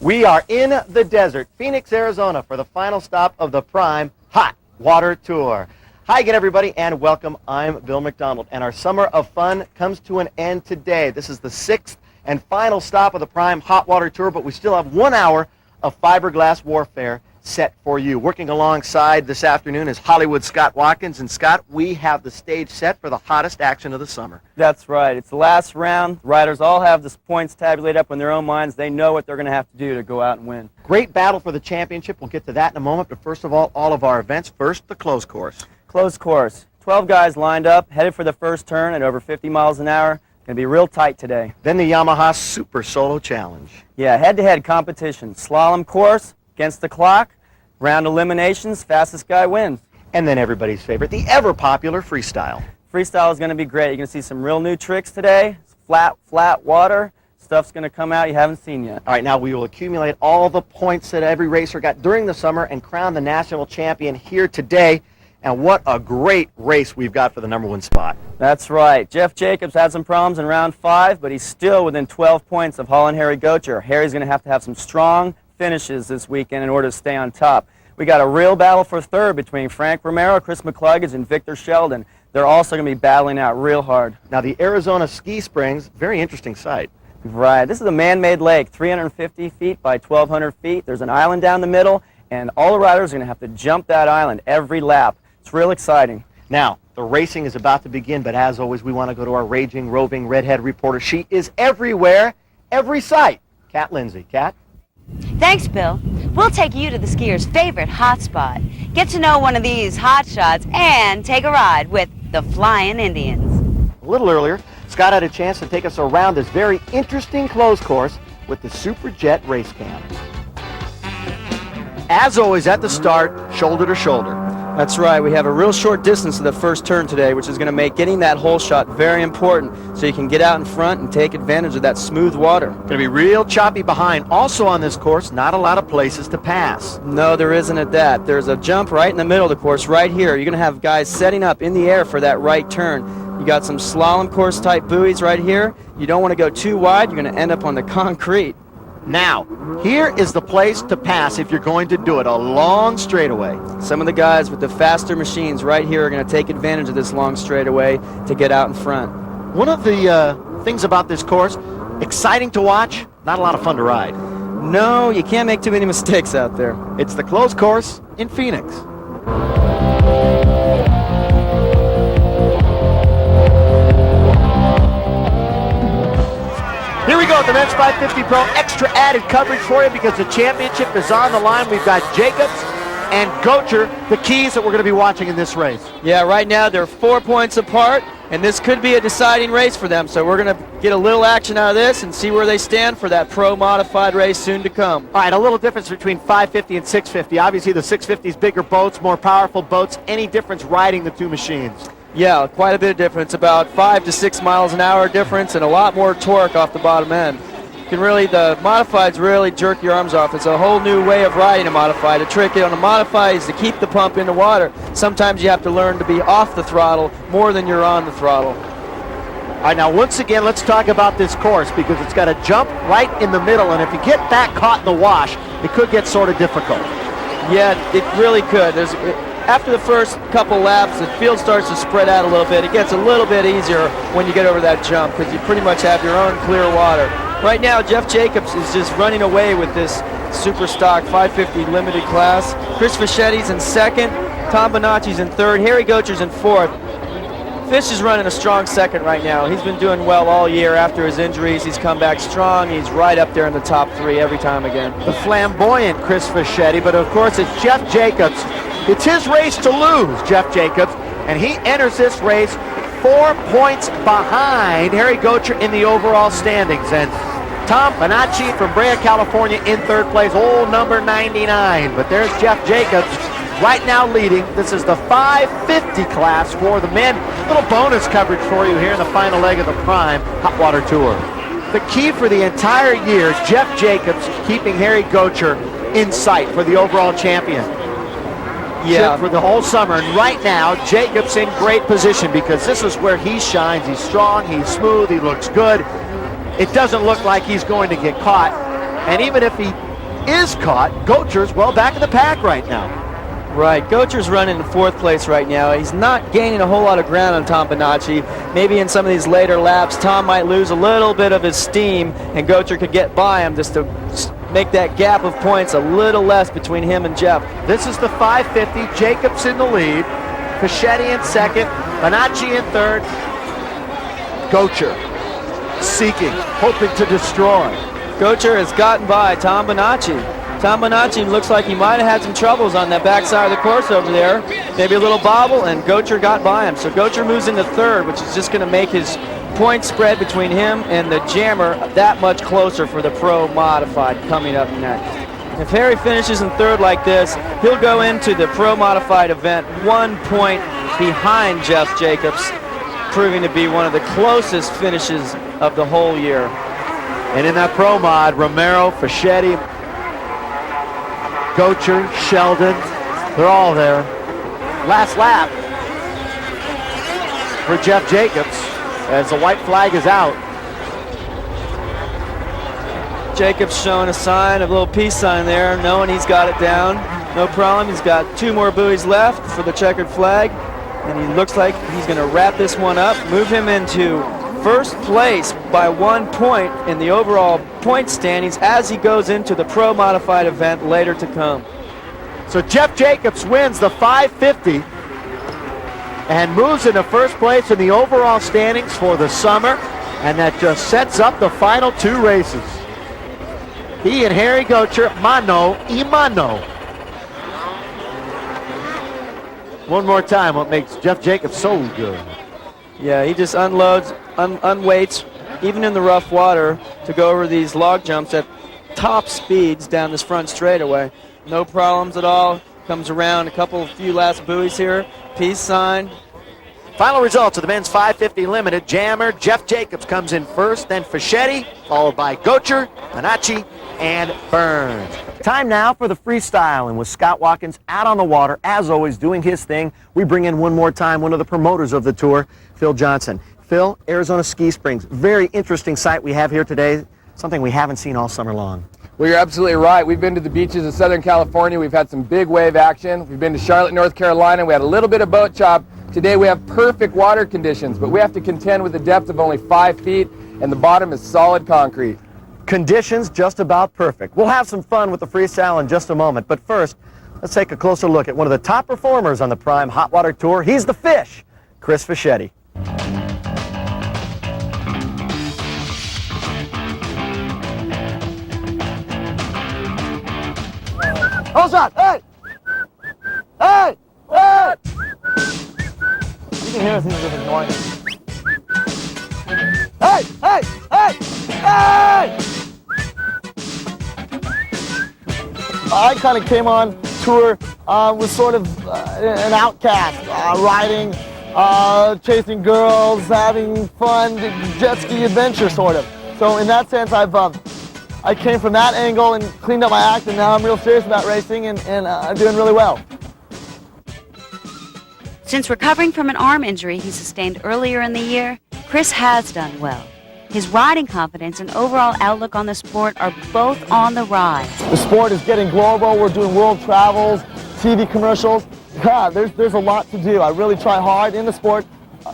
We are in the desert, Phoenix, Arizona, for the final stop of the Prime Hot Water Tour. Hi again, everybody, and welcome. I'm Bill McDonald, and our summer of fun comes to an end today. This is the 6th and final stop of the Prime Hot Water Tour, but we still have 1 hour of fiberglass warfare set for you. Working alongside this afternoon is Hollywood Scott Watkins. And Scott, we have the stage set for the hottest action of the summer. That's right. It's the last round. The riders all have the points tabulated up in their own minds. They know what they're going to have to do to go out and win. Great battle for the championship. We'll get to that in a moment. But first of all of our events. First, the closed course. Closed course. 12 guys lined up, headed for the first turn at over 50 miles an hour. Going to be real tight today. Then the Yamaha Super Solo Challenge. Yeah, head-to-head competition. Slalom course, against the clock. Round eliminations, fastest guy wins. And then everybody's favorite, the ever-popular freestyle. Freestyle is going to be great. You're going to see some real new tricks today. Flat water. Stuff's going to come out you haven't seen yet. All right, now we will accumulate all the points that every racer got during the summer and crown the national champion here today. And what a great race we've got for the #1 spot. That's right. Jeff Jacobs had some problems in round 5, but he's still within 12 points of Holland Harry Gocher. Harry's going to have some strong finishes this weekend in order to stay on top. We got a real battle for third between Frank Romero, Chris McCluggage, and Victor Sheldon. They're also going to be battling out real hard. Now the Arizona Ski Springs, very interesting sight. Right. This is a man-made lake, 350 feet by 1,200 feet. There's an island down the middle, and all the riders are going to have to jump that island every lap. It's real exciting. Now, the racing is about to begin, but as always, we want to go to our raging, roving redhead reporter. She is everywhere, every sight. Kat Lindsay. Kat? Thanks, Bill. We'll take you to the skier's favorite hotspot. Get to know one of these hot shots and take a ride with the Flying Indians. A little earlier, Scott had a chance to take us around this very interesting closed course with the Superjet race cam. As always, at the start, shoulder to shoulder. That's right. We have a real short distance to the first turn today, which is going to make getting that hole shot very important so you can get out in front and take advantage of that smooth water. Going to be real choppy behind. Also on this course, not a lot of places to pass. No, there isn't at that. There's a jump right in the middle of the course right here. You're going to have guys setting up in the air for that right turn. You got some slalom course type buoys right here. You don't want to go too wide. You're going to end up on the concrete. Now, here is the place to pass if you're going to do it, a long straightaway. Some of the guys with the faster machines right here are going to take advantage of this long straightaway to get out in front. One of the things about this course, exciting to watch, not a lot of fun to ride. No, you can't make too many mistakes out there. It's the closed course in Phoenix. Here we go, the Men's 550 Pro extra added coverage for you because the championship is on the line. We've got Jacobs and Gocher, the keys that we're going to be watching in this race. Yeah, right now they're 4 points apart, and this could be a deciding race for them. So we're going to get a little action out of this and see where they stand for that pro modified race soon to come. All right, a little difference between 550 and 650. Obviously, the 650 is bigger boats, more powerful boats. Any difference riding the two machines? Yeah, quite a bit of difference, about 5 to 6 miles an hour difference and a lot more torque off the bottom end. You can really, the modifieds really jerk your arms off. It's a whole new way of riding a modified. The trick on a modified is to keep the pump in the water. Sometimes you have to learn to be off the throttle more than you're on the throttle. All right, now once again, let's talk about this course because it's got a jump right in the middle, and if you get that caught in the wash, it could get sort of difficult. Yeah, it really could. After the first couple laps, the field starts to spread out a little bit. It gets a little bit easier when you get over that jump because you pretty much have your own clear water. Right now, Jeff Jacobs is just running away with this super stock 550 limited class. Chris Fichetti's in second. Tom Bonacci's in third. Harry Gocher's in fourth. Fish is running a strong second right now. He's been doing well all year after his injuries. He's come back strong. He's right up there in the top 3 every time again. The flamboyant Chris Fischetti, but of course it's Jeff Jacobs. It's his race to lose, Jeff Jacobs, and he enters this race 4 points behind Harry Gocher in the overall standings. And Tom Bonacci from Brea, California in third place, old number 99. But there's Jeff Jacobs right now leading. This is the 550 class for the men. Little bonus coverage for you here in the final leg of the Prime Hot Water Tour. The key for the entire year is Jeff Jacobs keeping Harry Gocher in sight for the overall champion. Yeah, for the whole summer, and right now Jacobs in great position because this is where he shines. He's strong, he's smooth, he looks good. It doesn't look like he's going to get caught, and even if he is caught. Gocher's well back in the pack right now. Right, Gocher's running in 4th place right now. He's not gaining a whole lot of ground on Tom Bonacci. Maybe in some of these later laps, Tom might lose a little bit of his steam, and Gocher could get by him just to make that gap of points a little less between him and Jeff. This is the 550. Jacobs in the lead. Fischetti in 2nd. Bonacci in 3rd. Gocher seeking, hoping to destroy. Gocher has gotten by Tom Bonacci. Tom Bonacci looks like he might have had some troubles on that backside of the course over there. Maybe a little bobble, and Gocher got by him. So Gocher moves into 3rd, which is just going to make his point spread between him and the Jammer that much closer for the Pro Modified coming up next. If Harry finishes in 3rd like this, he'll go into the Pro Modified event 1 point behind Jeff Jacobs, proving to be one of the closest finishes of the whole year. And in that Pro Mod, Romero, Fischetti, Gocher, Sheldon, they're all there. Last lap for Jeff Jacobs as the white flag is out. Jacobs showing a sign, a little peace sign there, knowing he's got it down. No problem, he's got 2 more buoys left for the checkered flag, and he looks like he's going to wrap this one up, move him into 1st place by 1 point in the overall point standings as he goes into the Pro Modified event later to come. So Jeff Jacobs wins the 550 and moves into 1st place in the overall standings for the summer, and that just sets up the final 2 races. He and Harry Gocher, mano y mano. One more time, what makes Jeff Jacobs so good. Yeah, he just unloads, unweights, even in the rough water, to go over these log jumps at top speeds down this front straightaway. No problems at all. Comes around a few last buoys here. Peace sign. Final results of the men's 550 limited. Jammer, Jeff Jacobs comes in 1st, then Fischetti, followed by Gocher, Bonacci, and Burns. Time now for the freestyle, and with Scott Watkins out on the water, as always, doing his thing, we bring in one more time one of the promoters of the tour, Phil Johnson. Phil, Arizona Ski Springs, very interesting site we have here today, something we haven't seen all summer long. Well, you're absolutely right. We've been to the beaches of Southern California. We've had some big wave action. We've been to Charlotte, North Carolina. We had a little bit of boat chop. Today we have perfect water conditions, but we have to contend with a depth of only 5 feet, and the bottom is solid concrete. Conditions just about perfect. We'll have some fun with the freestyle in just a moment, but first, let's take a closer look at one of the top performers on the Prime Hot Water Tour. He's the fish, Chris Fischetti. Hold on! Hey! Hey! Hey! You can hear us in this noise. Hey! Hey! Hey! Hey! I kind of came on tour was sort of an outcast, riding, chasing girls, having fun, jet ski adventure sort of. So in that sense, I came from that angle and cleaned up my act, and now I'm real serious about racing and I'm doing really well. Since recovering from an arm injury he sustained earlier in the year, Chris has done well. His riding confidence and overall outlook on the sport are both on the rise. The sport is getting global. We're doing world travels, TV commercials. Yeah, there's a lot to do. I really try hard in the sport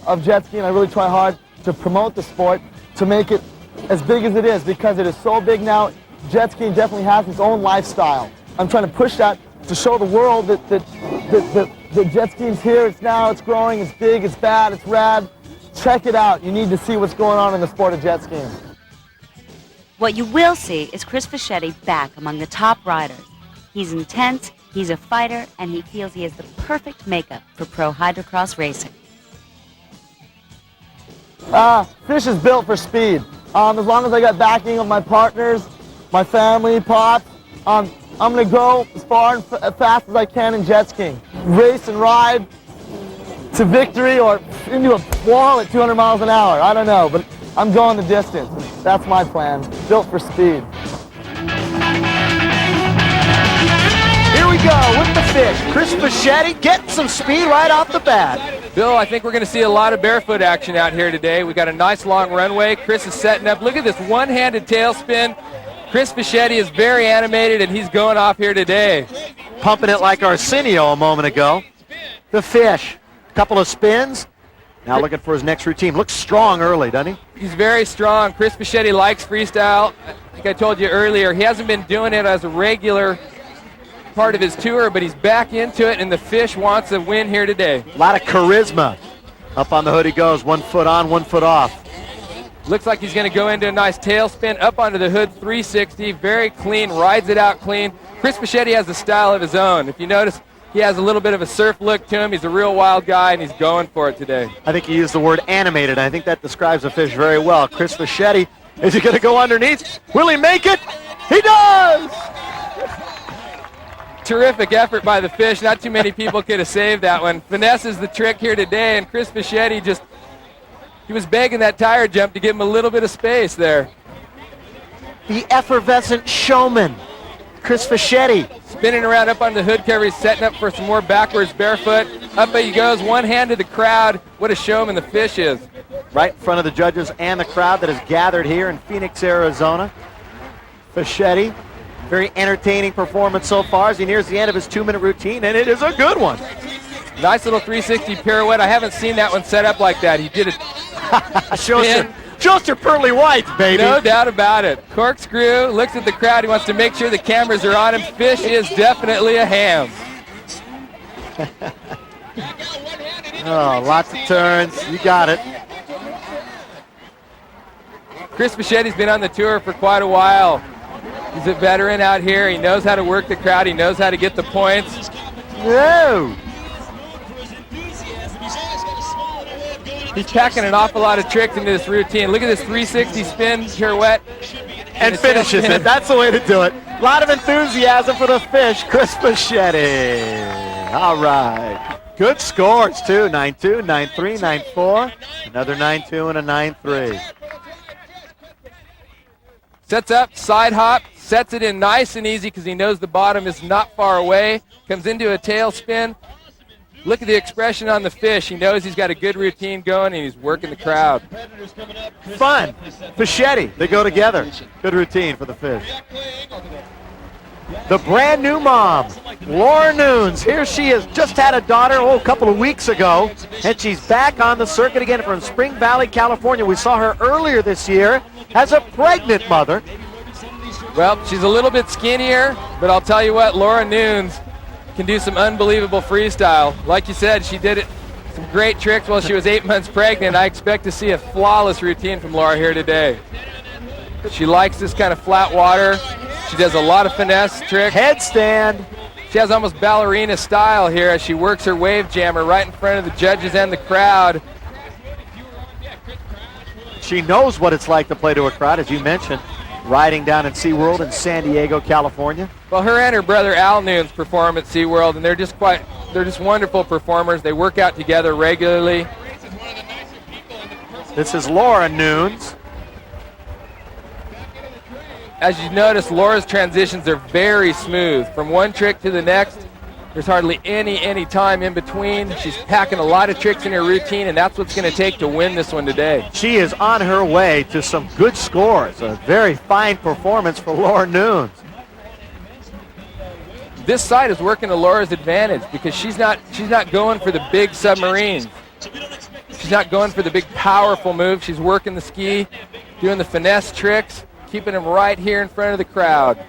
of jet skiing. I really try hard to promote the sport, to make it as big as it is, because it is so big now. Jet skiing definitely has its own lifestyle. I'm trying to push that to show the world that jet skiing's here. It's now, it's growing, it's big, it's bad, it's rad. Check it out. You need to see what's going on in the sport of jet skiing. What you will see is Chris Fischetti back among the top riders. He's intense, he's a fighter, and he feels he has the perfect makeup for pro hydrocross racing. Fish is built for speed. As long as I got backing of my partners, my family, Pops, I'm going to go as far and fast as I can in jet skiing. Race and ride to victory or into a wall at 200 miles an hour. I don't know, but I'm going the distance. That's my plan. Built for speed. Here we go with the fish. Chris Fischetti getting some speed right off the bat. Bill, I think we're going to see a lot of barefoot action out here today. We got a nice long runway. Chris is setting up. Look at this one-handed tail spin. Chris Fischetti is very animated, and he's going off here today. Pumping it like Arsenio a moment ago. The fish, a couple of spins. Now looking for his next routine. Looks strong early, doesn't he? He's very strong. Chris Fischetti likes freestyle. Like I told you earlier, he hasn't been doing it as a regular part of his tour, but he's back into it, and the fish wants a win here today. A lot of charisma. Up on the hood he goes. 1 foot on, 1 foot off. Looks like he's going to go into a nice tailspin up onto the hood, 360. Very clean, rides it out clean. Chris Fischetti has a style of his own. If you notice, he has a little bit of a surf look to him. He's a real wild guy, and he's going for it today. I think he used the word animated. I think that describes the fish very well. Chris Fischetti, is he going to go underneath? Will he make it? He does! Terrific effort by the fish. Not too many people could have saved that one. Finesse is the trick here today, and Chris Fischetti he was begging that tire jump to give him a little bit of space there. The effervescent showman, Chris Fischetti. Spinning around up on the hood cover. He's setting up for some more backwards barefoot. Up he goes, one hand to the crowd. What a showman the fish is. Right in front of the judges and the crowd that has gathered here in Phoenix, Arizona. Fischetti, very entertaining performance so far as he nears the end of his 2-minute routine, and it is a good one. Nice little 360 pirouette. I haven't seen that one set up like that. He did it. Shows your pearly whites, baby. No doubt about it. Corkscrew, looks at the crowd. He wants to make sure the cameras are on him. Fish is definitely a ham. Oh, lots of turns. You got it. Chris Fischetti's been on the tour for quite a while. He's a veteran out here. He knows how to work the crowd. He knows how to get the points. Whoa. He's packing an awful lot of tricks into this routine. Look at this 360 spin pirouette. And finishes it. That's the way to do it. A lot of enthusiasm for the fish, Chris Fischetti. All right. Good scores, too. 9-2, 9-3, 9-4. Another 9-2 and a 9-3. Sets up, side hop, sets it in nice and easy because he knows the bottom is not far away. Comes into a tailspin. Look at the expression on the fish. He knows he's got a good routine going, and he's working the crowd. Fun. Fischetti, they go together. Good routine for the fish. The brand new mom, Laura Nunes. Here she is, just had a daughter a couple of weeks ago, and she's back on the circuit again from Spring Valley, California. We saw her earlier this year as a pregnant mother. Well, she's a little bit skinnier, but I'll tell you what, Laura Nunes can do some unbelievable freestyle. Like you said, she did it some great tricks while she was 8 months pregnant. I expect to see a flawless routine from Laura here today. She likes this kind of flat water. She does a lot of finesse tricks. Headstand. She has almost ballerina style here as she works her wave jammer right in front of the judges and the crowd. She knows what it's like to play to a crowd, as you mentioned, riding down at SeaWorld in San Diego, California. Well, her and her brother Al Nunes perform at SeaWorld, and they're just wonderful performers. They work out together regularly. This is Laura Nunes. As you notice, Laura's transitions are very smooth. From one trick to the next, there's hardly any time in between. She's packing a lot of tricks in her routine, and that's what's going to take to win this one today. She is on her way to some good scores. A very fine performance for Laura Nunes. This side is working to Laura's advantage because she's not going for the big submarines. She's not going for the big powerful move. She's working the ski, doing the finesse tricks, keeping them right here in front of the crowd.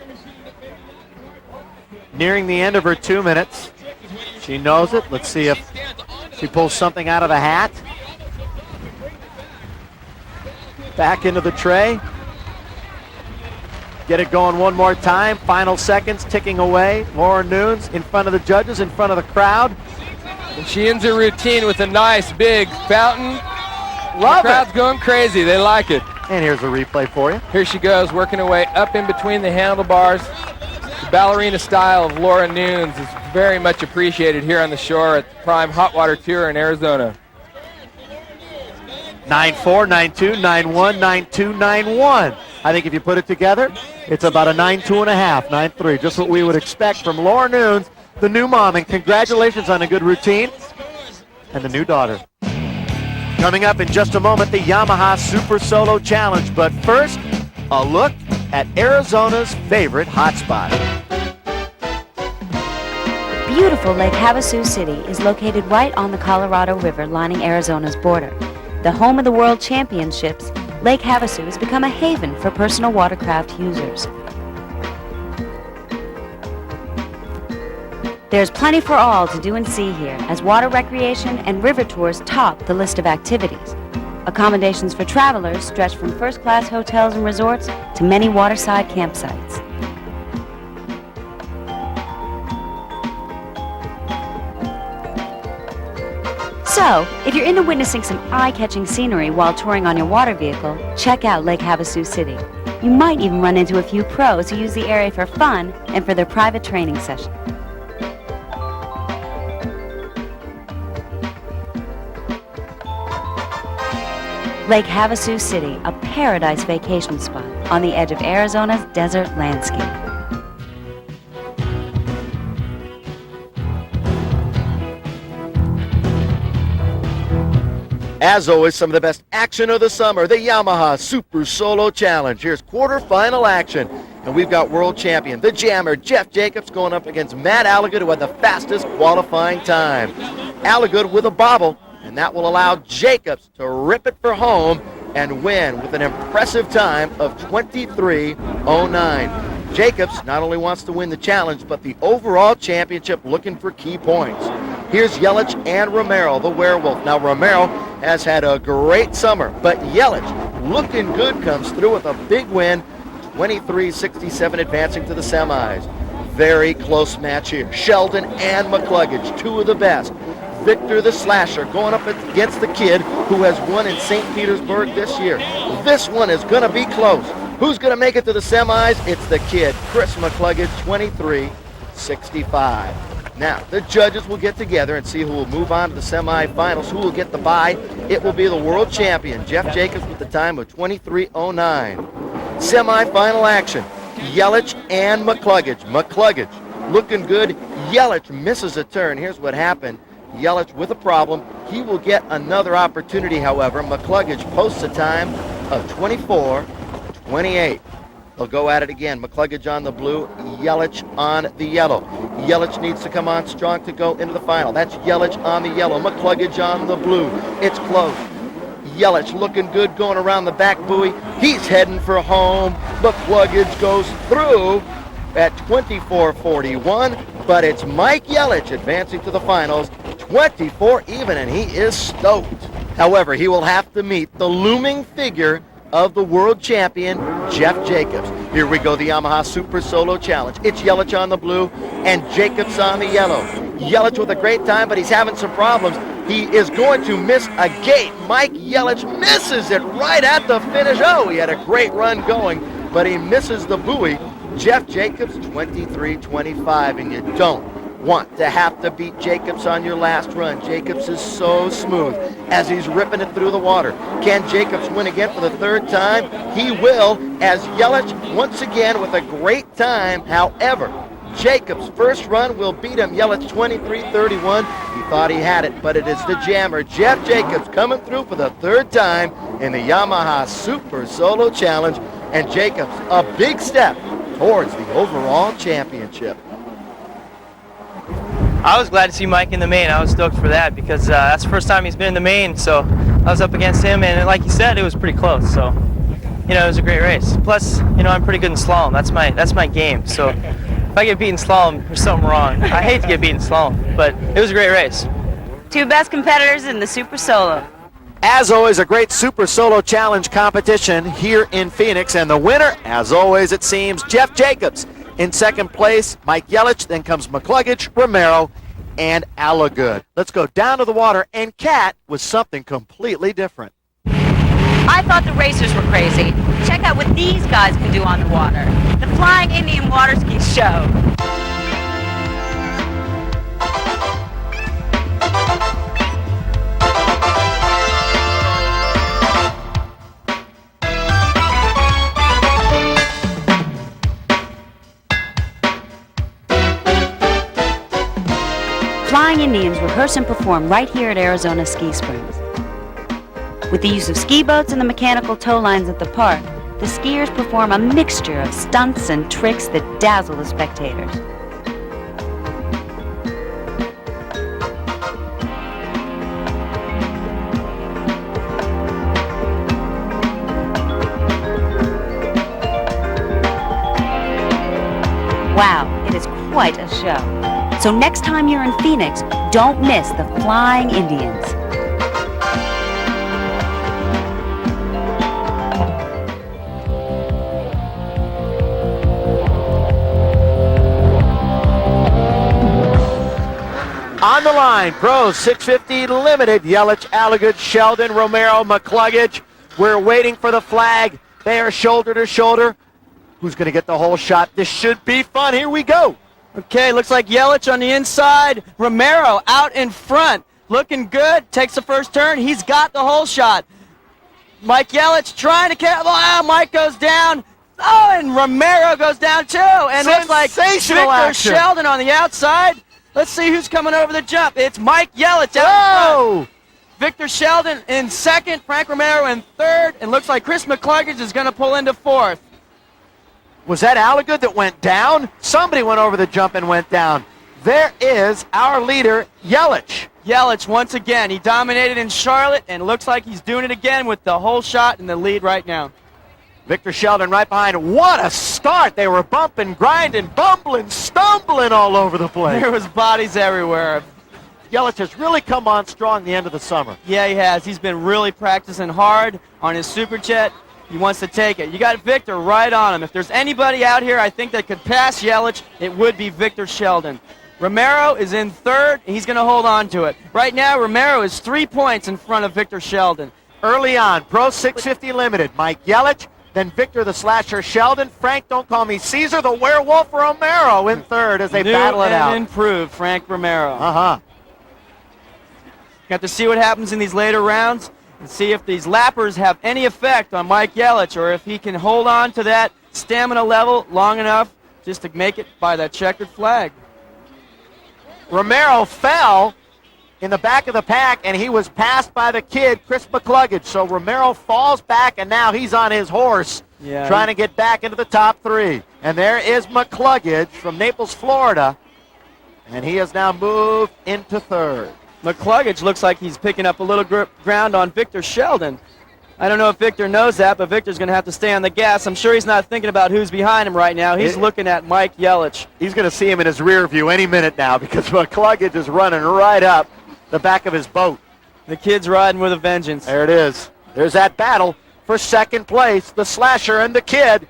Nearing the end of her 2 minutes. She knows it. Let's see if she pulls something out of the hat. Back into the tray. Get it going one more time. Final seconds ticking away. Laura Nunes in front of the judges, in front of the crowd. And she ends her routine with a nice big fountain. Love the crowd's it. going crazy. They like it. And here's a replay for you. Here she goes, working her way up in between the handlebars. The ballerina style of Laura Nunes is very much appreciated here on the shore at the Prime Hot Water Tour in Arizona. 9-4, 9-2, 9-1, 9-2, 9-1. I think if you put it together, it's about a 9-2.5, 9-3. Just what we would expect from Laura Nunes, the new mom. And congratulations on a good routine and the new daughter. Coming up in just a moment, the Yamaha Super Solo Challenge. But first, a look at Arizona's favorite hotspot. Beautiful Lake Havasu City is located right on the Colorado River lining Arizona's border. The home of the World Championships, Lake Havasu has become a haven for personal watercraft users. There's plenty for all to do and see here, as water recreation and river tours top the list of activities. Accommodations for travelers stretch from first-class hotels and resorts to many waterside campsites. So, if you're into witnessing some eye-catching scenery while touring on your water vehicle, check out Lake Havasu City. You might even run into a few pros who use the area for fun and for their private training session. Lake Havasu City, a paradise vacation spot on the edge of Arizona's desert landscape. As always, some of the best action of the summer, the Yamaha Super Solo Challenge. Here's quarterfinal action, and we've got world champion, the jammer, Jeff Jacobs, going up against Matt Alligood, who had the fastest qualifying time. Alligood with a bobble, and that will allow Jacobs to rip it for home and win with an impressive time of 23:09. Jacobs not only wants to win the challenge, but the overall championship, looking for key points. Here's Yelich and Romero, the werewolf. Now, Romero has had a great summer, but Yelich, looking good, comes through with a big win, 23-67, advancing to the semis. Very close match here. Sheldon and McCluggage, two of the best. Victor the Slasher going up against the kid who has won in St. Petersburg this year. This one is going to be close. Who's going to make it to the semis? It's the kid, Chris McCluggage, 23-65. Now, the judges will get together and see who will move on to the semifinals, who will get the bye. It will be the world champion, Jeff Jacobs, with the time of 23:09. Semifinal action, Yelich and McCluggage. McCluggage looking good. Yelich misses a turn. Here's what happened. Yelich with a problem. He will get another opportunity, however. McCluggage posts a time of 24:28. They'll go at it again. McCluggage on the blue, Yelich on the yellow. Yelich needs to come on strong to go into the final. That's Yelich on the yellow, McCluggage on the blue. It's close. Yelich looking good going around the back buoy. He's heading for home. McCluggage goes through at 24:41, but it's Mike Yelich advancing to the finals, 24 even, and he is stoked. However, he will have to meet the looming figure of the world champion, Jeff Jacobs. Here we go, the Yamaha Super Solo Challenge. It's Yelich on the blue and Jacobs on the yellow. Yelich with a great time, but he's having some problems. He is going to miss a gate. Mike Yelich misses it right at the finish. Oh, he had a great run going, but he misses the buoy. Jeff Jacobs, 23:25, and you don't want to have to beat Jacobs on your last run. Jacobs is so smooth as he's ripping it through the water. Can Jacobs win again for the third time? He will, as Yelich once again with a great time. However, Jacobs' first run will beat him. Yelich 23:31. He thought he had it, but it is the jammer, Jeff Jacobs, coming through for the third time in the Yamaha Super Solo Challenge. And Jacobs, a big step towards the overall championship. I was glad to see Mike in the main. I was stoked for that because that's the first time he's been in the main, so I was up against him, and like you said, it was pretty close. So, it was a great race. Plus, I'm pretty good in slalom. That's my game. So, if I get beaten slalom, there's something wrong. I hate to get beaten slalom, but it was a great race. Two best competitors in the Super Solo. As always, a great Super Solo Challenge competition here in Phoenix, and the winner, as always it seems, Jeff Jacobs. In second place, Mike Yelich, then comes McCluggage, Romero, and Alligood. Let's go down to the water, and Kat with something completely different. I thought the racers were crazy. Check out what these guys can do on the water. The Flying Indian Water Ski Show. Flying Indians rehearse and perform right here at Arizona Ski Springs. With the use of ski boats and the mechanical tow lines at the park, the skiers perform a mixture of stunts and tricks that dazzle the spectators. Wow, it is quite a show. So next time you're in Phoenix, don't miss the Flying Indians. On the line, pros 650 limited, Yelich, Alligood, Sheldon, Romero, McCluggage. We're waiting for the flag. They are shoulder to shoulder. Who's going to get the whole shot? This should be fun. Here we go. Okay, looks like Yelich on the inside. Romero out in front. Looking good. Takes the first turn. He's got the whole shot. Mike Yelich trying to catch. Oh, Mike goes down. Oh, and Romero goes down too. And looks like Sensational Victor action. Sheldon on the outside. Let's see who's coming over the jump. It's Mike Yelich out in front. Victor Sheldon in second. Frank Romero in third. And looks like Chris McCluggage is going to pull into fourth. Was that Alligood that went down? Somebody went over the jump and went down. There is our leader, Yelich. Yelich once again. He dominated in Charlotte and looks like he's doing it again with the whole shot in the lead right now. Victor Sheldon right behind. What a start. They were bumping, grinding, bumbling, stumbling all over the place. There was bodies everywhere. Yelich has really come on strong the end of the summer. Yeah, he has. He's been really practicing hard on his Superjet. He wants to take it. You got Victor right on him. If there's anybody out here I think that could pass Yelich, it would be Victor Sheldon. Romero is in third. He's going to hold on to it. Right now, Romero is 3 points in front of Victor Sheldon. Early on, Pro 650 Limited, Mike Yelich, then Victor the Slasher Sheldon, Frank Don't Call Me Caesar, the Werewolf Romero in third as they battle it out. New and improved Frank Romero. Uh-huh. Got to see what happens in these later rounds and see if these lappers have any effect on Mike Yelich or if he can hold on to that stamina level long enough just to make it by that checkered flag. Romero fell in the back of the pack, and he was passed by the kid, Chris McCluggage. So Romero falls back, and now he's on his horse trying to get back into the top three. And there is McCluggage from Naples, Florida, and he has now moved into third. McCluggage looks like he's picking up a little ground on Victor Sheldon. I don't know if Victor knows that, but Victor's going to have to stay on the gas. I'm sure he's not thinking about who's behind him right now. He's looking at Mike Yelich. He's going to see him in his rear view any minute now because McCluggage is running right up the back of his boat. The kid's riding with a vengeance. There it is. There's that battle for second place. The Slasher and the kid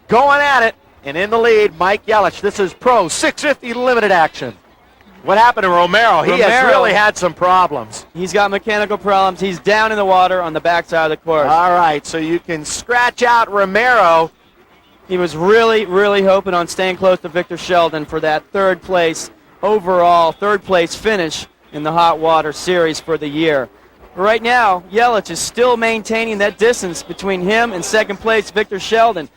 going at it. And in the lead, Mike Yelich. This is Pro 650 Limited action. What happened to Romero? He has really had some problems. He's got mechanical problems. He's down in the water on the backside of the course. All right, so you can scratch out Romero. He was really, really hoping on staying close to Victor Sheldon for that third place finish in the Hot Water Series for the year. Right now, Yelich is still maintaining that distance between him and second place Victor Sheldon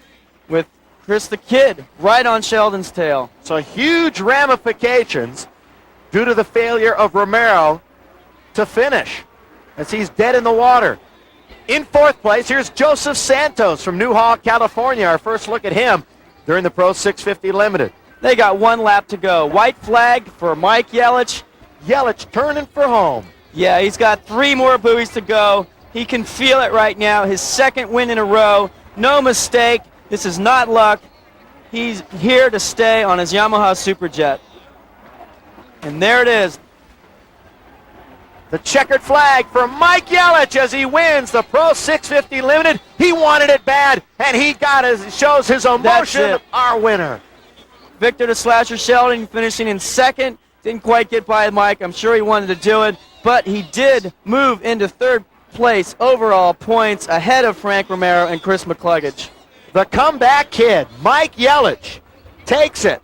with Chris the Kid right on Sheldon's tail. So huge ramifications due to the failure of Romero to finish as he's dead in the water. In fourth place, here's Joseph Santos from Newhall, California. Our first look at him during the Pro 650 Limited. They got one lap to go. White flag for Mike Yelich. Yelich turning for home. Yeah, he's got 3 more buoys to go. He can feel it right now. His second win in a row. No mistake. This is not luck. He's here to stay on his Yamaha Superjet. And there it is. The checkered flag for Mike Yelich as he wins the Pro 650 Limited. He wanted it bad, and he shows his emotion. Our winner. Victor the Slasher Sheldon finishing in second. Didn't quite get by Mike. I'm sure he wanted to do it, but he did move into third place overall points ahead of Frank Romero and Chris McCluggage. The comeback kid, Mike Yelich, takes it.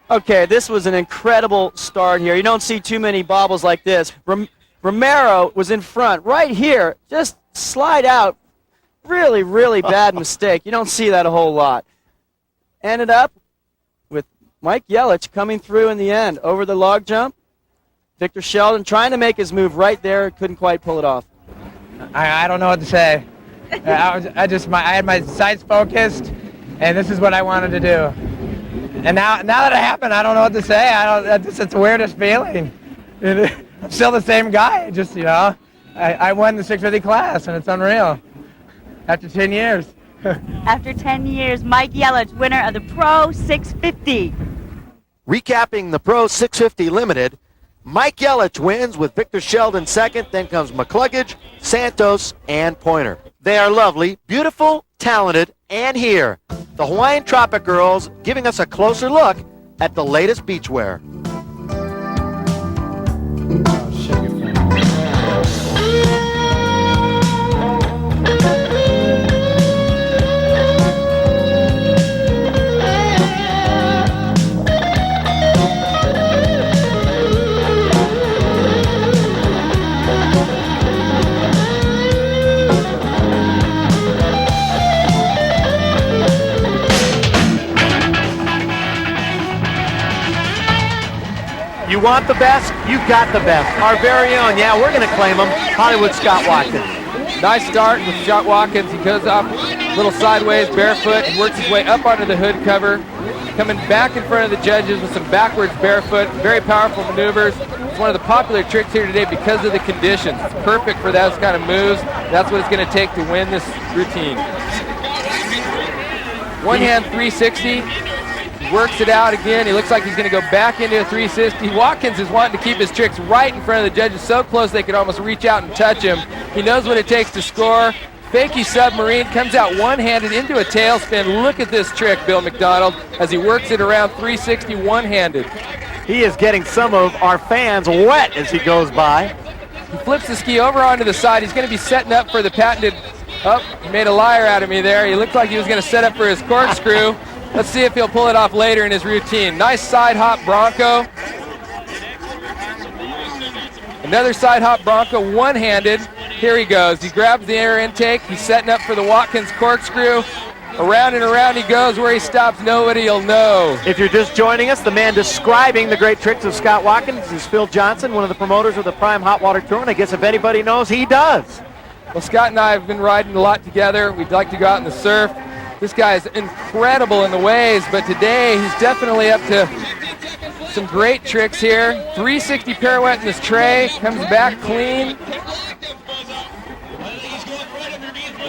Okay, this was an incredible start here. You don't see too many bobbles like this. Romero was in front right here. Just slide out. Really, really bad mistake. You don't see that a whole lot. Ended up with Mike Yelich coming through in the end over the log jump. Victor Sheldon trying to make his move right there. Couldn't quite pull it off. I don't know what to say. I had my sights focused, and this is what I wanted to do. And now that it happened, I don't know what to say. It's the weirdest feeling. I'm still the same guy. Just, I won the 650 class, and it's unreal. After 10 years. After 10 years, Mike Yelich, winner of the Pro 650. Recapping the Pro 650 Limited, Mike Yelich wins with Victor Sheldon second. Then comes McCluggage, Santos, and Pointer. They are lovely, beautiful, talented, and here. The Hawaiian Tropic Girls giving us a closer look at the latest beachwear. You want the best? You got the best. Our very own, yeah, we're going to claim him, Hollywood Scott Watkins. Nice start with Scott Watkins. He goes up a little sideways, barefoot, and works his way up onto the hood cover, coming back in front of the judges with some backwards barefoot, very powerful maneuvers. It's one of the popular tricks here today because of the conditions. It's perfect for those kind of moves. That's what it's going to take to win this routine. One hand 360. Works it out again. He looks like he's going to go back into a 360. Watkins is wanting to keep his tricks right in front of the judges, so close they could almost reach out and touch him. He knows what it takes to score. Fakey submarine comes out one-handed into a tailspin. Look at this trick, Bill McDonald, as he works it around 360 one-handed. He is getting some of our fans wet as he goes by. He flips the ski over onto the side. He's going to be setting up for the patented... Oh, he made a liar out of me there. He looked like he was going to set up for his corkscrew. Let's see if he'll pull it off later in his routine. Nice side hop Bronco. Another side hop Bronco, one-handed. Here he goes. He grabs the air intake. He's setting up for the Watkins corkscrew. Around and around he goes. Where he stops, nobody will know. If you're just joining us, the man describing the great tricks of Scott Watkins is Phil Johnson, one of the promoters of the Prime Hot Water Tour, and I guess if anybody knows, he does. Well, Scott and I have been riding a lot together. We'd like to go out in the surf. This guy is incredible in the waves, but today he's definitely up to some great tricks here. 360 pirouette in this tray, comes back clean.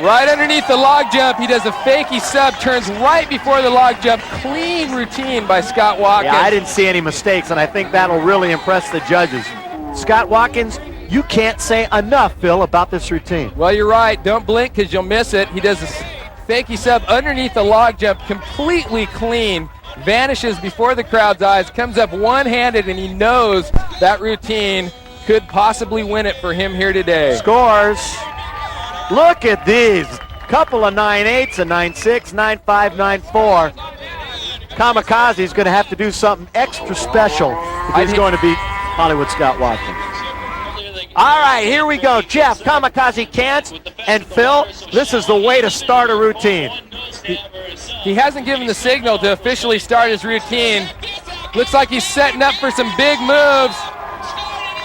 Right underneath the log jump, he does a fakey sub, turns right before the log jump. Clean routine by Scott Watkins. Yeah, I didn't see any mistakes, and I think that'll really impress the judges. Scott Watkins, you can't say enough, Phil, about this routine. Well, you're right. Don't blink because you'll miss it. He does a fakey sub underneath the log jump, completely clean, vanishes before the crowd's eyes, comes up one-handed, and he knows that routine could possibly win it for him here today. Scores. Look at these. Couple of 9.8s, a 9.6, 9.5, 9.4. Kamikaze's going to have to do something extra special if he's going to beat Hollywood Scott Watkins. All right, here we go. Jeff, Kamikaze Kantz, and Phil, this is the way to start a routine. He hasn't given the signal to officially start his routine. Looks like he's setting up for some big moves.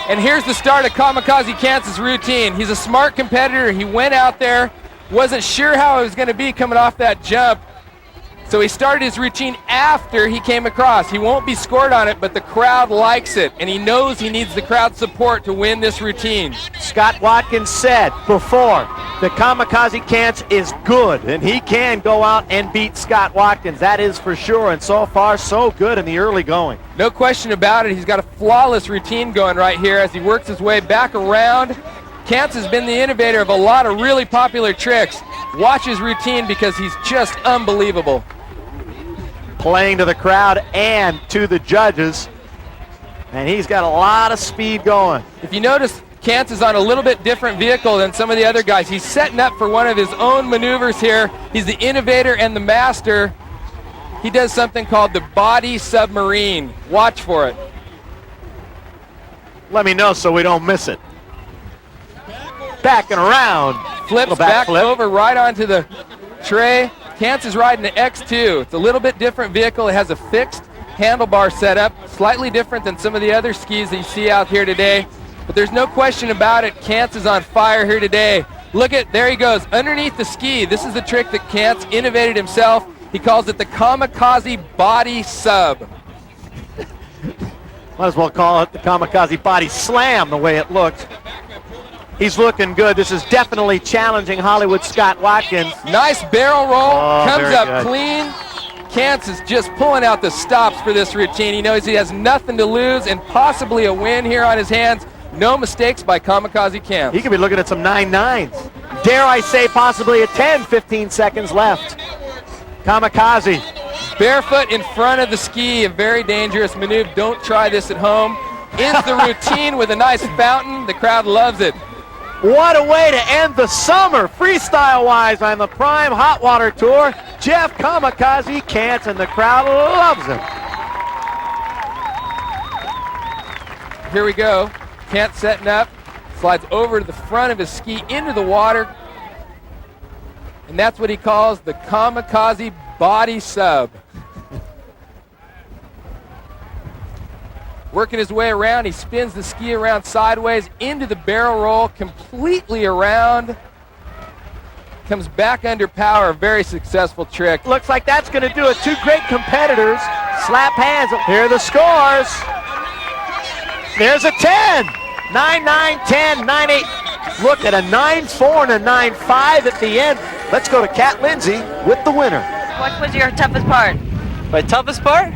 And here's the start of Kamikaze Kantz's routine. He's a smart competitor. He went out there, wasn't sure how it was going to be coming off that jump. So he started his routine after he came across. He won't be scored on it, but the crowd likes it, and he knows he needs the crowd support to win this routine. Scott Watkins said before that Kamikaze Kantz is good, and he can go out and beat Scott Watkins. That is for sure, and so far, so good in the early going. No question about it. He's got a flawless routine going right here as he works his way back around. Kantz has been the innovator of a lot of really popular tricks. Watch his routine because he's just unbelievable. Playing to the crowd and to the judges, and he's got a lot of speed going. If you notice, Kantz is on a little bit different vehicle than some of the other guys. He's setting up for one of his own maneuvers here. He's the innovator and the master. He does something called the body submarine. Watch for it. Let me know so we don't miss it. Back and around. Flips back over right onto the tray. Kantz is riding the X2. It's a little bit different vehicle. It has a fixed handlebar setup, slightly different than some of the other skis that you see out here today. But there's no question about it. Kantz is on fire here today. Look at, there he goes, underneath the ski. This is the trick that Cantz innovated himself. He calls it the kamikaze body sub. Might as well call it the kamikaze body slam the way it looked. He's looking good. This is definitely challenging Hollywood Scott Watkins. Nice barrel roll, Oh, comes very up good. clean. Cantz is just pulling out the stops for this routine. He knows he has nothing to lose and possibly a win here on his hands. No mistakes by Kamikaze Cantz. He could be looking at some 9-9s. Dare I say possibly a 10, 15 seconds left. Kamikaze. Barefoot in front of the ski, a very dangerous maneuver. Don't try this at home. Ends the routine with a nice fountain. The crowd loves it. What a way to end the summer, freestyle-wise, on the Prime Hot Water Tour. Jeff Kamikaze Cantz, and the crowd loves him. Here we go. Cantz setting up. Slides over to the front of his ski into the water. And that's what he calls the Kamikaze body sub. Working his way around, he spins the ski around sideways into the barrel roll, completely around. Comes back under power, a very successful trick. Looks like that's going to do it. Two great competitors. Slap hands. Here are the scores. There's a 10. 9-9, 10, 9-8. Look at a 9-4 and a 9-5 at the end. Let's go to Kat Lindsay with the winner. What was your toughest part? My toughest part?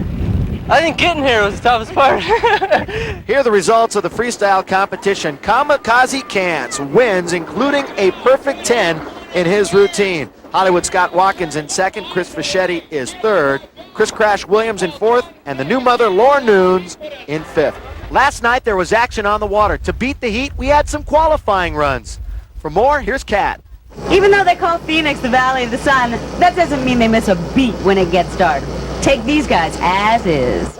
I think getting here was the toughest part. Here are the results of the freestyle competition. Kamikaze Cantz wins, including a perfect 10 in his routine. Hollywood Scott Watkins in second. Chris Fischetti is third. Chris Crash Williams in fourth. And the new mother, Laura Nunes, in fifth. Last night there was action on the water. To beat the heat, we had some qualifying runs. For more, here's Kat. Even though they call Phoenix the Valley of the Sun, that doesn't mean they miss a beat when it gets dark. Take these guys as is.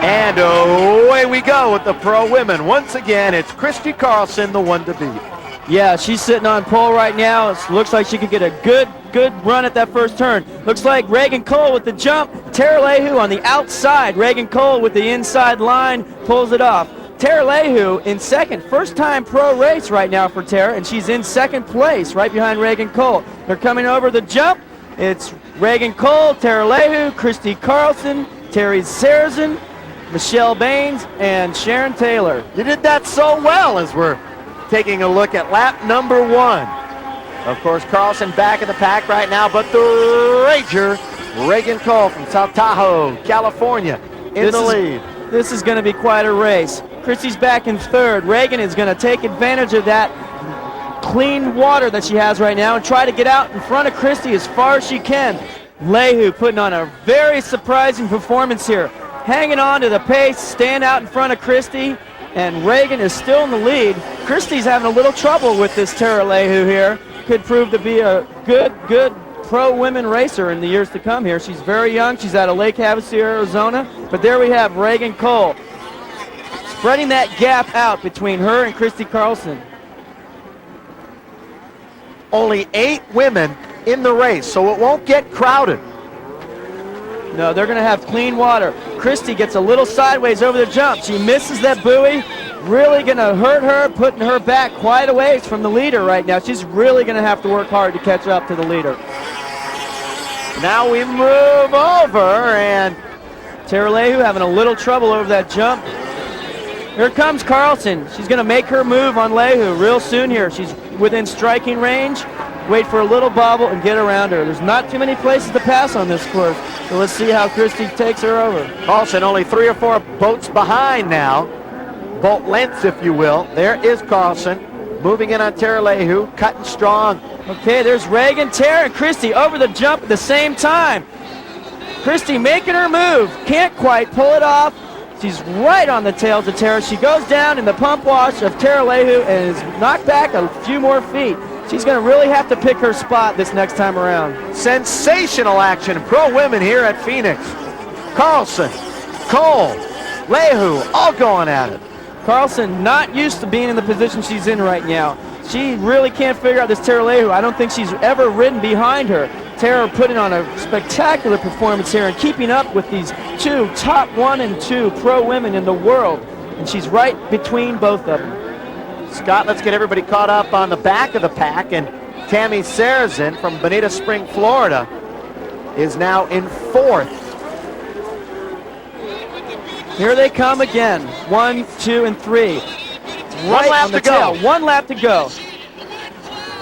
And away we go with the pro women. Once again, it's Christy Carlson, the one to beat. Yeah, she's sitting on pole right now. It looks like she could get a good run at that first turn. Looks like Reagan Cole with the jump. Tara Lehu on the outside. Reagan Cole with the inside line pulls it off. Tara Lehu in second. First time pro race right now for Tara, and she's in second place right behind Reagan Cole. They're coming over the jump. It's Reagan Cole, Tara Lehu, Christy Carlson, Terry Sarazen, Michelle Baines, and Sharon Taylor. You did that so well as we're taking a look at lap number one. Of course, Carlson back in the pack right now, but the Rager, Reagan Cole from South Tahoe, California, in the lead. This is going to be quite a race. Christy's back in third. Reagan is going to take advantage of that clean water that she has right now and try to get out in front of Christy as far as she can. Lehu putting on a very surprising performance here. Hanging on to the pace, staying out in front of Christy, and Reagan is still in the lead. Christy's having a little trouble with this Tara Lehu here. Could prove to be a good pro women racer in the years to come here. She's very young. She's out of Lake Havasu, Arizona. But there we have Reagan Cole spreading that gap out between her and Christy Carlson. Only 8 women in the race, so it won't get crowded. No, they're going to have clean water. Christy gets a little sideways over the jump. She misses that buoy. Really going to hurt her, putting her back quite a ways from the leader right now. She's really going to have to work hard to catch up to the leader. Now we move over, and Tara Lehu having a little trouble over that jump. Here comes Carlson. She's going to make her move on Lehu real soon here. She's within striking range. Wait for a little bobble and get around her. There's not too many places to pass on this course. So let's see how Christy takes her over. Carlson only 3 or 4 boats behind now. Boat lengths, if you will. There is Carlson moving in on Tara Lehu, cutting strong Okay, there's Reagan, Tara, and Christy over the jump at the same time. Christy making her move. Can't quite pull it off. She's right on the tails of Tara. She goes down in the pump wash of Tara Leahu and is knocked back a few more feet. She's going to really have to pick her spot this next time around. Sensational action. Pro women here at Phoenix. Carlson, Cole, Leahu, all going at it. Carlson not used to being in the position she's in right now. She really can't figure out this Tara Leahu. I don't think she's ever ridden behind her. Tara putting on a spectacular performance here and keeping up with these two top 1 and 2 pro women in the world. And she's right between both of them. Scott, let's get everybody caught up on the back of the pack. And Tammy Sarazen from Bonita Spring, Florida, is now in 4th. Here they come again. 1, 2, and 3. Right lap on the to go. tail. 1 lap to go.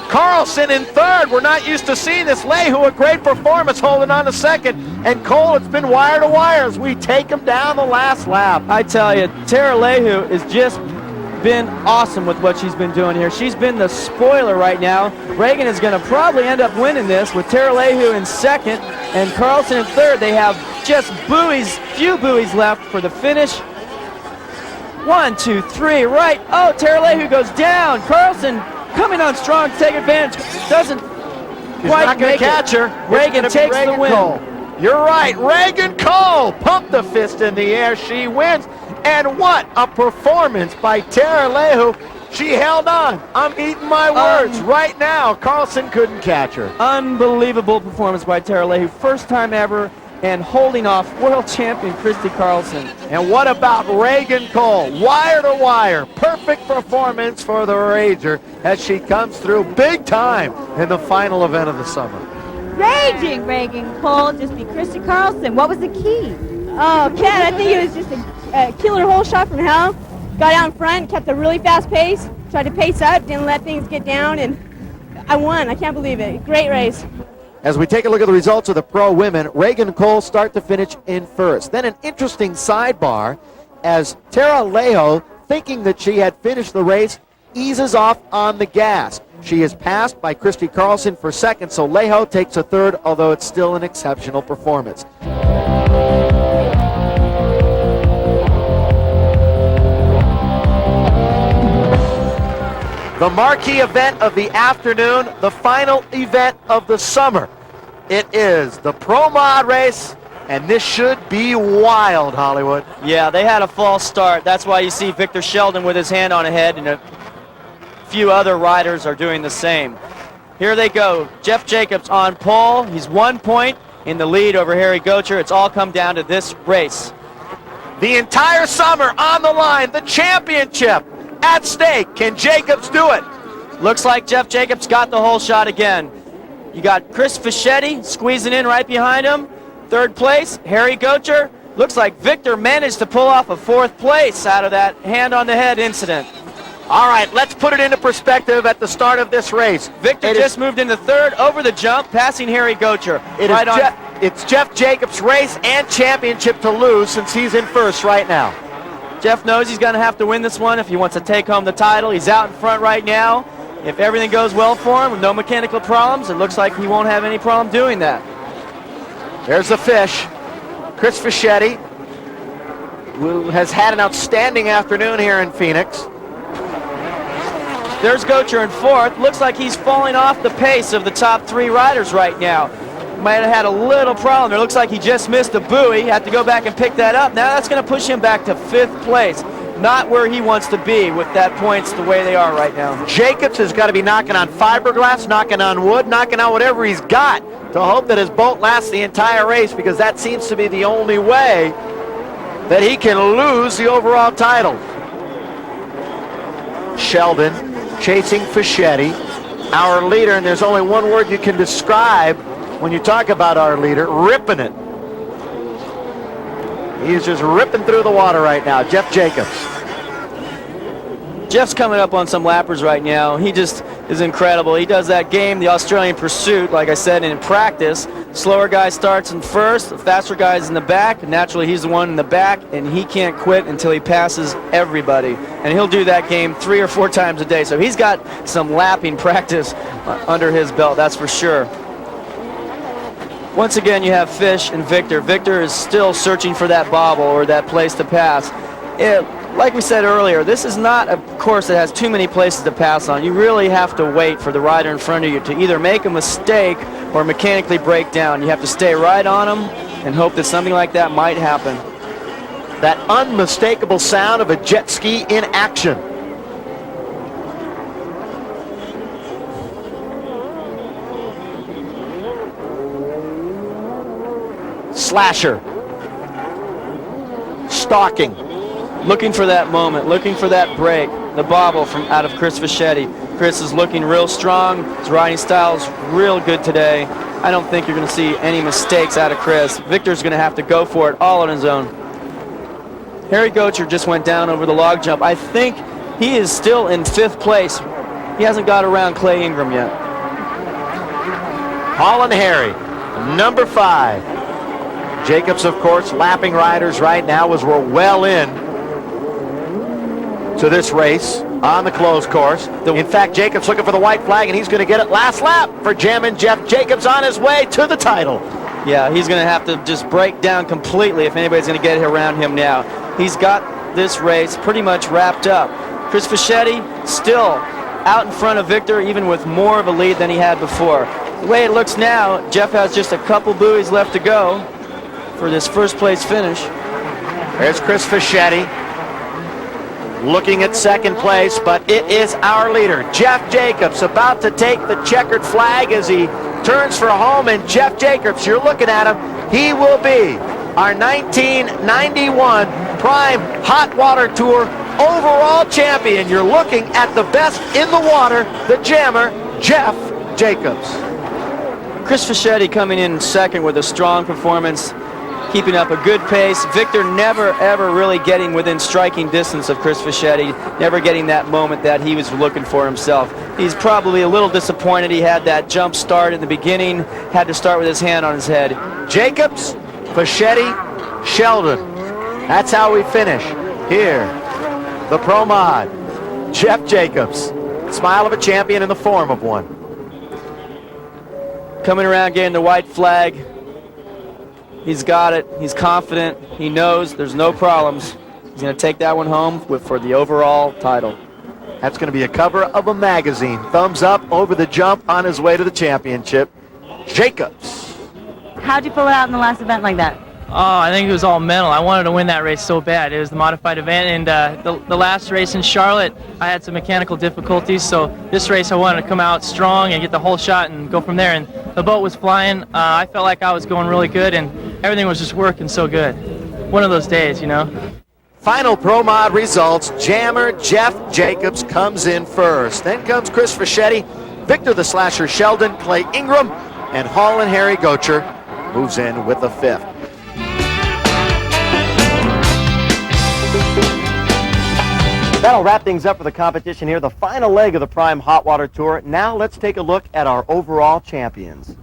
Carlson in 3rd. We're not used to seeing this. Leahu, a great performance, holding on to 2nd. And Cole, it's been wire to wire as we take him down the last lap. I tell you, Tara Leahu has just been awesome with what she's been doing here. She's been the spoiler right now. Reagan is going to probably end up winning this with Tara Leahu in 2nd and Carlson in 3rd. They have just few buoys left for the finish. 1, 2, 3, right. Oh, Tara Leahu goes down. Carlson coming on strong to take advantage. Doesn't quite not going make to catch her. Reagan It's gonna be takes the Reagan win. Cole. You're right. Reagan Cole pumped the fist in the air. She wins. And what a performance by Tara Leahu. She held on. I'm eating my words. Right now, Carlson couldn't catch her. Unbelievable performance by Tara Leahu. First time ever, and holding off world champion Christy Carlson. And what about Reagan Cole? Wire to wire. Perfect performance for the Rager as she comes through big time in the final event of the summer. Raging Reagan Cole just beat Christy Carlson. What was the key? Oh, Ken, I think it was just a killer hole shot from hell. Got out in front, kept a really fast pace, tried to pace up, didn't let things get down, and I won. I can't believe it. Great race. As we take a look at the results of the pro women, Reagan Cole start to finish in 1st. Then an interesting sidebar as Tara Leahu, thinking that she had finished the race, eases off on the gas. She is passed by Christy Carlson for 2nd, so Leahu takes a 3rd, although it's still an exceptional performance. The marquee event of the afternoon, the final event of the summer. It is the Pro Mod race, and this should be wild, Hollywood. Yeah, they had a false start. That's why you see Victor Sheldon with his hand on ahead, and a few other riders are doing the same. Here they go. Jeff Jacobs on pole. He's 1 point in the lead over Harry Gocher. It's all come down to this race. The entire summer on the line, the championship at stake. Can Jacobs do it? Looks like Jeff Jacobs got the whole shot again. You got Chris Fischetti squeezing in right behind him. 3rd place, Harry Gocher. Looks like Victor managed to pull off a 4th place out of that hand on the head incident. All right, let's put it into perspective at the start of this race. Victor just moved into 3rd over the jump, passing Harry Gocher. It's Jeff Jacobs' race and championship to lose since he's in 1st right now. Jeff knows he's going to have to win this one if he wants to take home the title. He's out in front right now. If everything goes well for him with no mechanical problems, it looks like he won't have any problem doing that. There's the fish. Chris Fischetti, who has had an outstanding afternoon here in Phoenix. There's Gocher in 4th. Looks like he's falling off the pace of the top 3 riders right now. Might have had a little problem. It looks like he just missed a buoy. Had to go back and pick that up. Now that's going to push him back to 5th place. Not where he wants to be with that points the way they are right now. Jacobs has got to be knocking on fiberglass, knocking on wood, knocking on whatever he's got to hope that his boat lasts the entire race, because that seems to be the only way that he can lose the overall title. Sheldon chasing Fischetti, our leader, and there's only one word you can describe when you talk about our leader: ripping it. He's just ripping through the water right now, Jeff Jacobs. Jeff's coming up on some lappers right now. He just is incredible. He does that game, the Australian Pursuit, like I said, in practice. Slower guy starts in first, the faster guy's in the back. Naturally, he's the one in the back, and he can't quit until he passes everybody. And he'll do that game 3 or 4 times a day. So he's got some lapping practice under his belt, that's for sure. Once again, you have Fish and Victor. Victor is still searching for that bobble or that place to pass. Like we said earlier, this is not a course that has too many places to pass on. You really have to wait for the rider in front of you to either make a mistake or mechanically break down. You have to stay right on them and hope that something like that might happen. That unmistakable sound of a jet ski in action. Slasher. Stalking. Looking for that moment, looking for that break, the bobble from out of Chris Fischetti. Chris is looking real strong. His riding style is real good today. I don't think you're going to see any mistakes out of Chris. Victor's going to have to go for it all on his own. Harry Gocher just went down over the log jump. I think he is still in 5th place. He hasn't got around Clay Ingram yet. Holland Harry, number 5. Jacobs, of course, lapping riders right now as we're well in to this race on the closed course. In fact, Jacobs looking for the white flag, and he's going to get it last lap for Jammin' Jeff Jacobs on his way to the title. Yeah, he's going to have to just break down completely if anybody's going to get around him now. He's got this race pretty much wrapped up. Chris Fischetti still out in front of Victor, even with more of a lead than he had before. The way it looks now, Jeff has just a couple buoys left to go for this first place finish. There's Chris Fischetti looking at 2nd place, but it is our leader, Jeff Jacobs, about to take the checkered flag as he turns for home. And Jeff Jacobs, you're looking at him, he will be our 1991 Prime Hot Water Tour overall champion. You're looking at the best in the water, the jammer, Jeff Jacobs. Chris Fischetti coming in 2nd with a strong performance, keeping up a good pace. Victor never, ever really getting within striking distance of Chris Fischetti, never getting that moment that he was looking for himself. He's probably a little disappointed he had that jump start in the beginning, had to start with his hand on his head. Jacobs, Fischetti, Sheldon. That's how we finish here. The Pro Mod, Jeff Jacobs. Smile of a champion in the form of one. Coming around getting the white flag. He's got it. He's confident. He knows there's no problems. He's going to take that one home for the overall title. That's going to be a cover of a magazine. Thumbs up over the jump on his way to the championship. Jacobs. How'd you pull it out in the last event like that? Oh, I think it was all mental. I wanted to win that race so bad. It was the modified event, and the last race in Charlotte, I had some mechanical difficulties, so this race I wanted to come out strong and get the whole shot and go from there. And the boat was flying. I felt like I was going really good, and everything was just working so good. One of those days, you know. Final Pro Mod results. Jammer Jeff Jacobs comes in first. Then comes Chris Fischetti, Victor the Slasher Sheldon, Clay Ingram, and Holland Harry Gocher moves in with the 5th. That'll wrap things up for the competition here, the final leg of the Prime Hot Water Tour. Now let's take a look at our overall champions.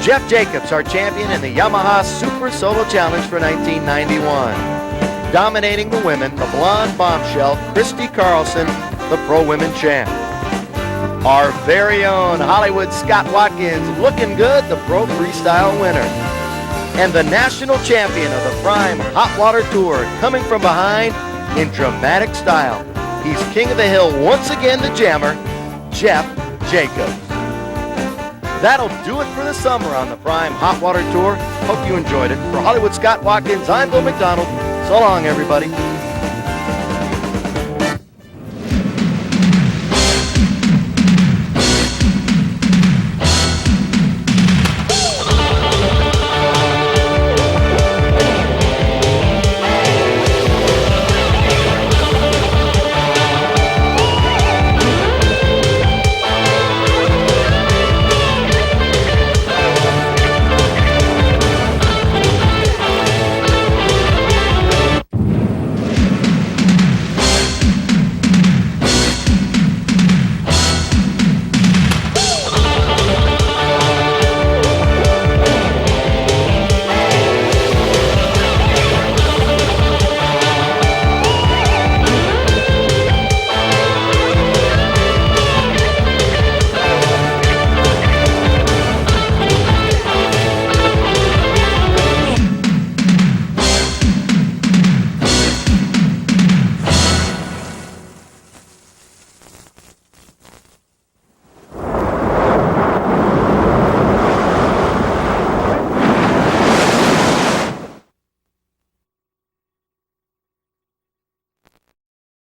Jeff Jacobs, our champion in the Yamaha Super Solo Challenge for 1991. Dominating the women, the blonde bombshell, Christy Carlson, the Pro Women champ. Our very own Hollywood Scott Watkins, looking good, the Pro Freestyle winner. And the national champion of the Prime Hot Water Tour, coming from behind in dramatic style. He's king of the hill once again, the jammer, Jeff Jacobs. That'll do it for the summer on the Prime Hot Water Tour. Hope you enjoyed it. For Hollywood Scott Watkins, I'm Bill McDonald. So long, everybody.